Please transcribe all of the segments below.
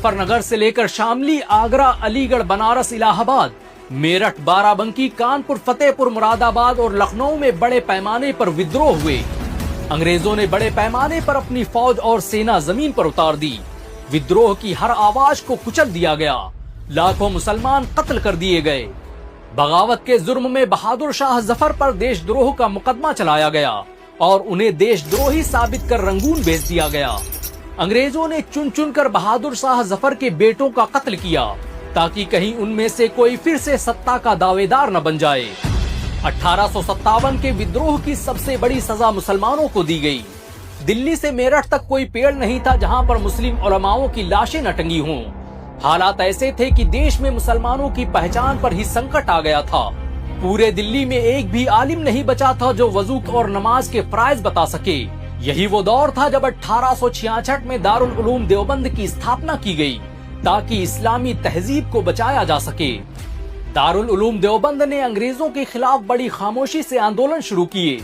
मुजफ्फरनगर से लेकर शामली, आगरा, अलीगढ़, बनारस, इलाहाबाद, मेरठ, बाराबंकी, कानपुर, फतेहपुर, मुरादाबाद और लखनऊ में बड़े पैमाने पर विद्रोह हुए। अंग्रेजों ने बड़े पैमाने पर अपनी फौज और सेना जमीन पर उतार दी। विद्रोह की हर आवाज को कुचल दिया गया। लाखों मुसलमान कत्ल कर दिए गए। बगावत के जुर्म में बहादुर शाह जफर पर देशद्रोह का मुकदमा चलाया गया और उन्हें देशद्रोही साबित कर रंगून भेज दिया गया। अंग्रेजों ने चुन चुनकर बहादुर शाह जफर के बेटों का कत्ल किया ताकि कहीं उनमें से कोई फिर से सत्ता का दावेदार न बन जाए। 1857 के विद्रोह की सबसे बड़ी सजा मुसलमानों को दी गई। दिल्ली से मेरठ तक कोई पेड़ नहीं था जहां पर मुस्लिम उलमाओं की लाशें न टंगी हों। हालात ऐसे थे कि देश में मुसलमानों की पहचान पर ही संकट आ गया था। पूरे दिल्ली में एक भी आलिम नहीं बचा था जो वजू और नमाज के फराइज बता सके। यही वो दौर था जब 1866 में दारुल उलूम देवबंद की स्थापना की गई ताकि इस्लामी तहजीब को बचाया जा सके। दारुल उलूम देवबंद ने अंग्रेजों के खिलाफ बड़ी खामोशी से आंदोलन शुरू किए।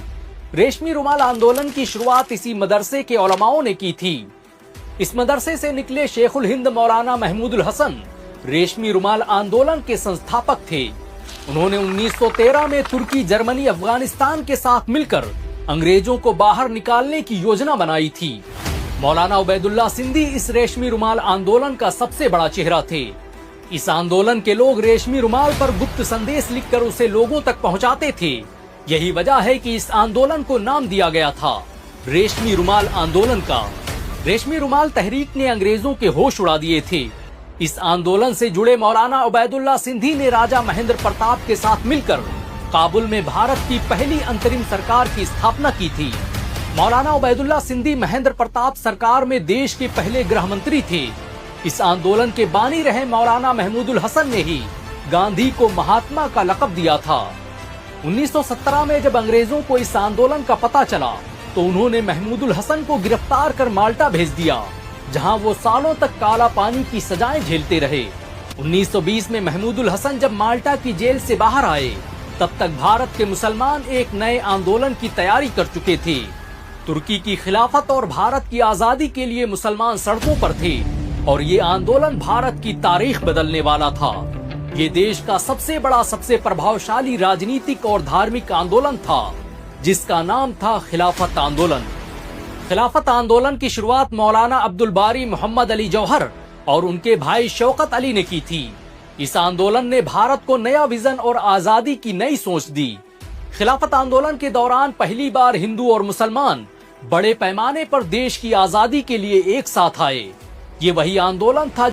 रेशमी रुमाल आंदोलन की शुरुआत इसी मदरसे के उलमाओं ने की थी। इस मदरसे से निकले शेखुल हिंद मौलाना महमूदुल हसन रेशमी रुमाल आंदोलन के संस्थापक थे। उन्होंने 1913 में तुर्की, जर्मनी, अफगानिस्तान के साथ मिलकर अंग्रेजों को बाहर निकालने की योजना बनाई थी। मौलाना उबैदुल्ला सिंधी इस रेशमी रुमाल आंदोलन का सबसे बड़ा चेहरा थे। इस आंदोलन के लोग रेशमी रुमाल पर गुप्त संदेश लिखकर उसे लोगों तक पहुंचाते थे। यही वजह है कि इस आंदोलन को नाम दिया गया था रेशमी रुमाल आंदोलन का। रेशमी रुमाल तहरीक ने अंग्रेजों के होश उड़ा दिए थे। इस आंदोलन से जुड़े मौलाना उबैदुल्ला सिंधी ने राजा महेंद्र प्रताप के साथ मिलकर काबुल में भारत की पहली अंतरिम सरकार की स्थापना की थी। मौलाना उबैदुल्ला सिंधी महेंद्र प्रताप सरकार में देश के पहले गृह मंत्री थे। इस आंदोलन के बानी रहे मौलाना महमूदुल हसन ने ही गांधी को महात्मा का लक़ब दिया था। 1917 में जब अंग्रेजों को इस आंदोलन का पता चला तो उन्होंने महमूदुल हसन को गिरफ्तार कर माल्टा भेज दिया, जहां वो सालों तक काला पानी की सजाएं झेलते रहे। 1920 में महमूदुल हसन जब माल्टा की जेल से बाहर आए तब तक भारत के मुसलमान एक नए आंदोलन की तैयारी कर चुके थे। तुर्की की खिलाफत और भारत की आजादी के लिए मुसलमान सड़कों पर थे और ये आंदोलन भारत की तारीख बदलने वाला था। ये देश का सबसे बड़ा, सबसे प्रभावशाली राजनीतिक और धार्मिक आंदोलन था जिसका नाम था खिलाफत आंदोलन। खिलाफत आंदोलन की शुरुआत मौलाना अब्दुल बारी मोहम्मद अली जौहर और उनके भाई शौकत अली ने की थी। इस आंदोलन ने भारत को नया विजन और आजादी की नई सोच दी। खिलाफत आंदोलन के दौरान पहली बार हिंदू और मुसलमान बड़े पैमाने पर देश की आजादी के लिए एक साथ आए। ये वही आंदोलन था